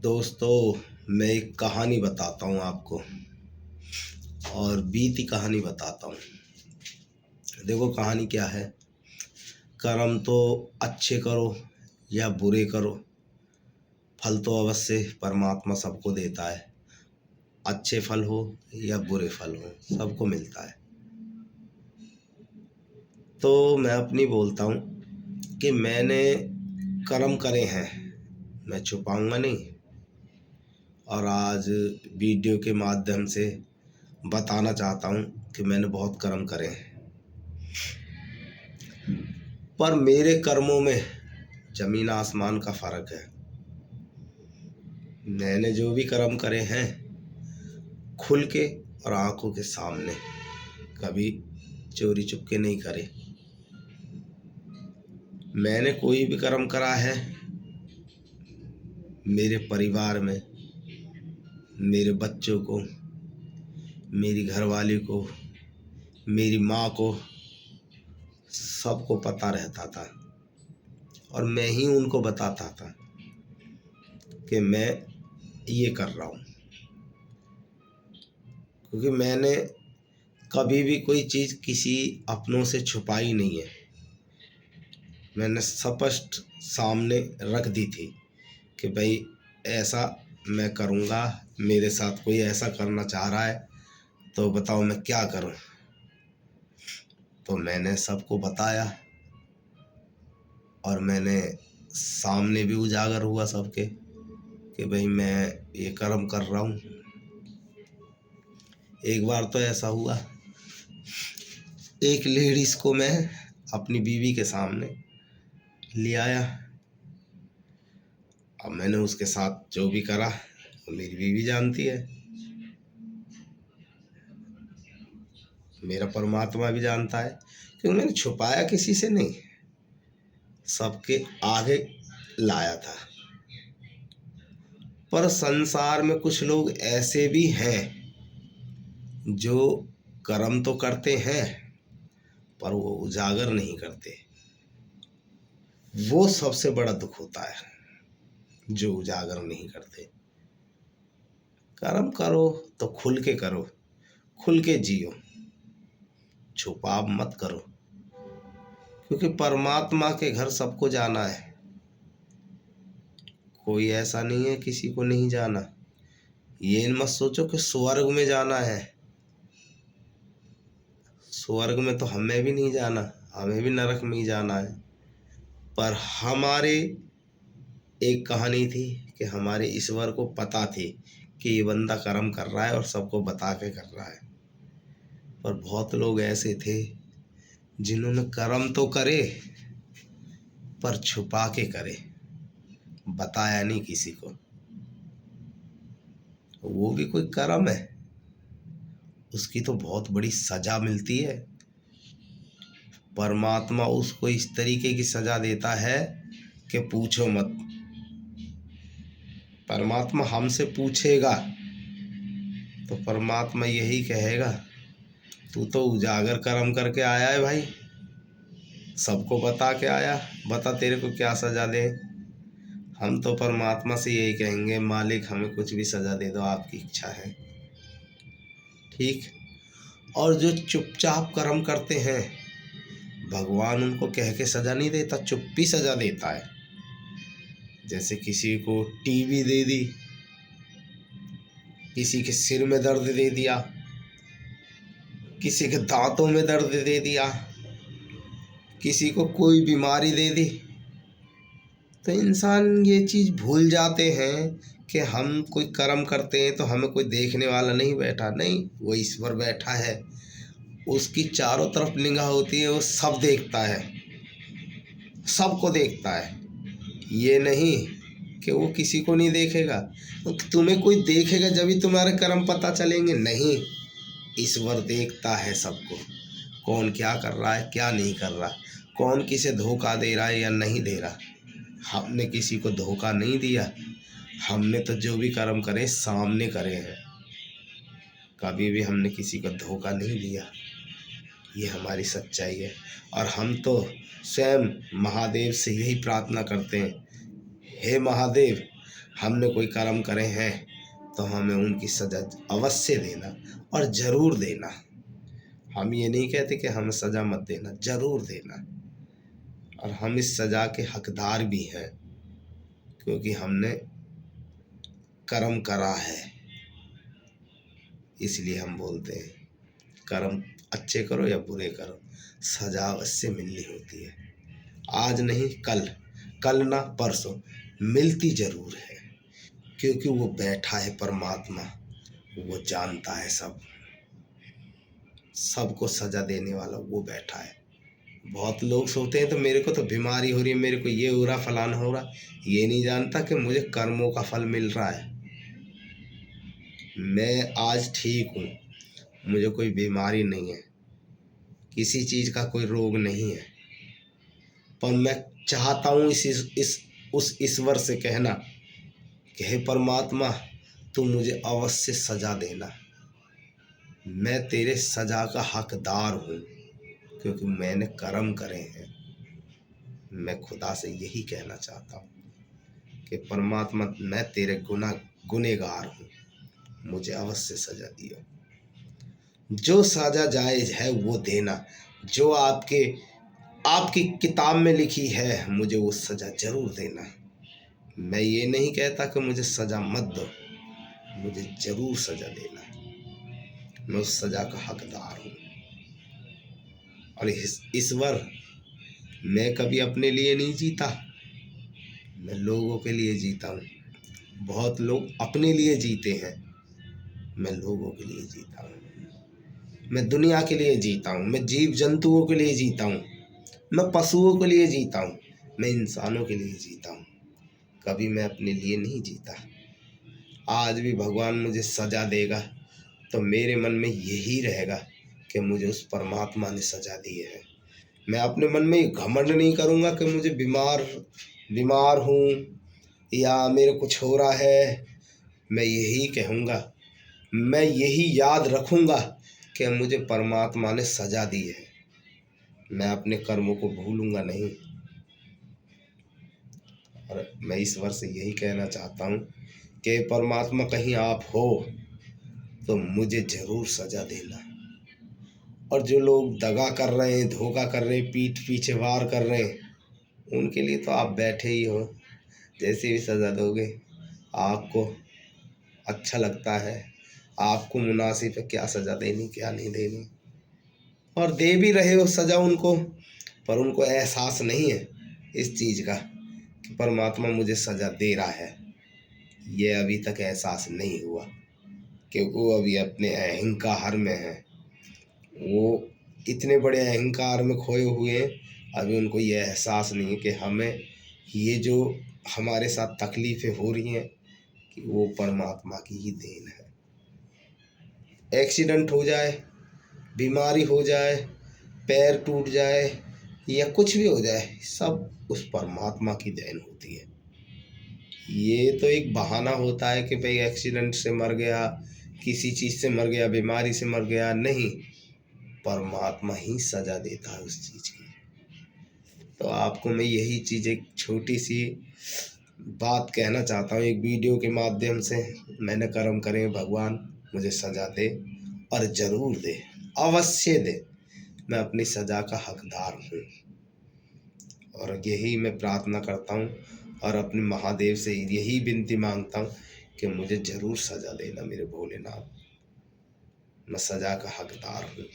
दोस्तों, मैं एक कहानी बताता हूँ आपको और बीती कहानी बताता हूँ। देखो कहानी क्या है। कर्म तो अच्छे करो या बुरे करो, फल तो अवश्य परमात्मा सबको देता है। अच्छे फल हो या बुरे फल हो, सबको मिलता है। तो मैं अपनी बोलता हूँ कि मैंने कर्म करे हैं, मैं छुपाऊंगा नहीं। और आज वीडियो के माध्यम से बताना चाहता हूँ कि मैंने बहुत कर्म करे हैं, पर मेरे कर्मों में जमीन आसमान का फर्क है। मैंने जो भी कर्म करे हैं खुल के और आंखों के सामने, कभी चोरी चुपके नहीं करे। मैंने कोई भी कर्म करा है मेरे परिवार में, मेरे बच्चों को, मेरी घरवाली को, मेरी माँ को, सबको पता रहता था और मैं ही उनको बताता था कि मैं ये कर रहा हूँ। क्योंकि मैंने कभी भी कोई चीज़ किसी अपनों से छुपाई नहीं है। मैंने स्पष्ट सामने रख दी थी कि भाई ऐसा मैं करूँगा, मेरे साथ कोई ऐसा करना चाह रहा है तो बताओ मैं क्या करूँ। तो मैंने सबको बताया और मैंने सामने भी उजागर हुआ सबके कि भाई मैं ये कर्म कर रहा हूँ। एक बार तो ऐसा हुआ, एक लेडीज़ को मैं अपनी बीवी के सामने ले आया। अब मैंने उसके साथ जो भी करा वो मेरी बीवी जानती है, मेरा परमात्मा भी जानता है, क्योंकि मैंने छुपाया किसी से नहीं, सबके आगे लाया था। पर संसार में कुछ लोग ऐसे भी हैं जो कर्म तो करते हैं पर वो उजागर नहीं करते। वो सबसे बड़ा दुख होता है जो उजागर नहीं करते। कर्म करो तो खुल के करो, खुल के जियो, छुपा मत करो। क्योंकि परमात्मा के घर सबको जाना है, कोई ऐसा नहीं है किसी को नहीं जाना। ये मत सोचो कि स्वर्ग में जाना है, स्वर्ग में तो हमें भी नहीं जाना, हमें भी नरक में ही जाना है। पर हमारे एक कहानी थी कि हमारे ईश्वर को पता थी कि ये बंदा कर्म कर रहा है और सबको बता के कर रहा है। पर बहुत लोग ऐसे थे जिन्होंने कर्म तो करे पर छुपा के करे, बताया नहीं किसी को। वो भी कोई कर्म है, उसकी तो बहुत बड़ी सजा मिलती है। परमात्मा उसको इस तरीके की सजा देता है कि पूछो मत। परमात्मा हमसे पूछेगा तो परमात्मा यही कहेगा, तू तो उजागर कर्म करके आया है भाई, सबको बता के आया, बता तेरे को क्या सजा दे। हम तो परमात्मा से यही कहेंगे, मालिक हमें कुछ भी सजा दे दो, आपकी इच्छा है। ठीक। और जो चुपचाप कर्म करते हैं भगवान उनको कह के सजा नहीं देता, चुप्पी सजा देता है। जैसे किसी को टीबी दे दी, किसी के सिर में दर्द दे दिया, किसी के दांतों में दर्द दे दिया, किसी को कोई बीमारी दे दी, तो इंसान ये चीज़ भूल जाते हैं कि हम कोई कर्म करते हैं तो हमें कोई देखने वाला नहीं बैठा, नहीं, वो ईश्वर बैठा है। उसकी चारों तरफ निगाह होती है, वो सब देखता है, सबको देखता है। ये नहीं कि वो किसी को नहीं देखेगा। तुम्हें कोई देखेगा जब ही तुम्हारे कर्म पता चलेंगे, नहीं, ईश्वर देखता है सबको, कौन क्या कर रहा है क्या नहीं कर रहा, कौन किसे धोखा दे रहा है या नहीं दे रहा। हमने किसी को धोखा नहीं दिया, हमने तो जो भी कर्म करे सामने करे हैं, कभी भी हमने किसी को धोखा नहीं दिया। ये हमारी सच्चाई है। और हम तो स्वयं महादेव से यही प्रार्थना करते हैं, हे महादेव, हमने कोई कर्म करे हैं तो हमें उनकी सज़ा अवश्य देना और ज़रूर देना। हम ये नहीं कहते कि हमें सज़ा मत देना, ज़रूर देना। और हम इस सज़ा के हकदार भी हैं क्योंकि हमने कर्म करा है, इसलिए हम बोलते हैं कर्म अच्छे करो या बुरे करो, सज़ा अवश्य मिलनी होती है। आज नहीं कल, कल ना परसों मिलती ज़रूर है क्योंकि वो बैठा है परमात्मा, वो जानता है सबको सज़ा देने वाला वो बैठा है। बहुत लोग सोचते हैं तो मेरे को तो बीमारी हो रही है, मेरे को ये हो रहा, फलाना हो रहा, ये नहीं जानता कि मुझे कर्मों का फल मिल रहा है। मैं आज ठीक हूँ, मुझे कोई बीमारी नहीं है, किसी चीज़ का कोई रोग नहीं है, पर मैं चाहता हूँ उस ईश्वर से कहना कि हे परमात्मा तू मुझे अवश्य सज़ा देना, मैं तेरे सज़ा का हकदार हूँ क्योंकि मैंने कर्म करे हैं। मैं खुदा से यही कहना चाहता हूँ कि परमात्मा मैं तेरे गुनहगार हूँ, मुझे अवश्य सज़ा दियो। जो सज़ा जायज़ है वो देना, जो आपकी किताब में लिखी है मुझे वो सज़ा ज़रूर देना। मैं ये नहीं कहता कि मुझे सज़ा मत दो, मुझे ज़रूर सज़ा देना, मैं उस सज़ा का हकदार हूँ। और ईश्वर मैं कभी अपने लिए नहीं जीता, मैं लोगों के लिए जीता हूँ। बहुत लोग अपने लिए जीते हैं, मैं लोगों के लिए जीता हूँ। मैं दुनिया के लिए जीता हूँ, मैं जीव जंतुओं के लिए जीता हूँ, मैं पशुओं के लिए जीता हूँ, मैं इंसानों के लिए जीता हूँ, कभी मैं अपने लिए नहीं जीता। आज भी भगवान मुझे सज़ा देगा तो मेरे मन में यही रहेगा कि मुझे उस परमात्मा ने सज़ा दी है। मैं अपने मन में घमंड नहीं करूँगा कि मुझे बीमार हूँ या मेरे कुछ हो रहा है। मैं यही कहूँगा, मैं यही याद रखूँगा कि मुझे परमात्मा ने सज़ा दी है, मैं अपने कर्मों को भूलूँगा नहीं। और मैं ईश्वर से यही कहना चाहता हूँ कि परमात्मा कहीं आप हो तो मुझे ज़रूर सज़ा देना। और जो लोग दगा कर रहे हैं, धोखा कर रहे हैं, पीठ पीछे वार कर रहे हैं, उनके लिए तो आप बैठे ही हो, जैसे भी सज़ा दोगे आपको अच्छा लगता है, आपको मुनासिब है क्या सज़ा देनी क्या नहीं देनी, और दे भी रहे हो सज़ा उनको, पर उनको एहसास नहीं है इस चीज़ का कि परमात्मा मुझे सज़ा दे रहा है। ये अभी तक एहसास नहीं हुआ क्योंकि वो अभी अपने अहंकार में है, वो इतने बड़े अहंकार में खोए हुए हैं, अभी उनको ये एहसास नहीं है कि हमें ये जो हमारे साथ तकलीफ़ें हो रही हैं कि वो परमात्मा की ही देन है। एक्सीडेंट हो जाए, बीमारी हो जाए, पैर टूट जाए या कुछ भी हो जाए, सब उस परमात्मा की देन होती है। ये तो एक बहाना होता है कि भाई एक्सीडेंट से मर गया, किसी चीज़ से मर गया, बीमारी से मर गया, नहीं, परमात्मा ही सज़ा देता है उस चीज़ की। तो आपको मैं यही चीज़ एक छोटी सी बात कहना चाहता हूँ एक वीडियो के माध्यम से, मैंने कर्म करे, भगवान मुझे सज़ा दे और ज़रूर दे, अवश्य दे, मैं अपनी सज़ा का हकदार हूँ। और यही मैं प्रार्थना करता हूँ और अपने महादेव से यही विनती मांगता हूँ कि मुझे ज़रूर सज़ा देना मेरे भोलेनाथ, मैं सज़ा का हकदार हूँ।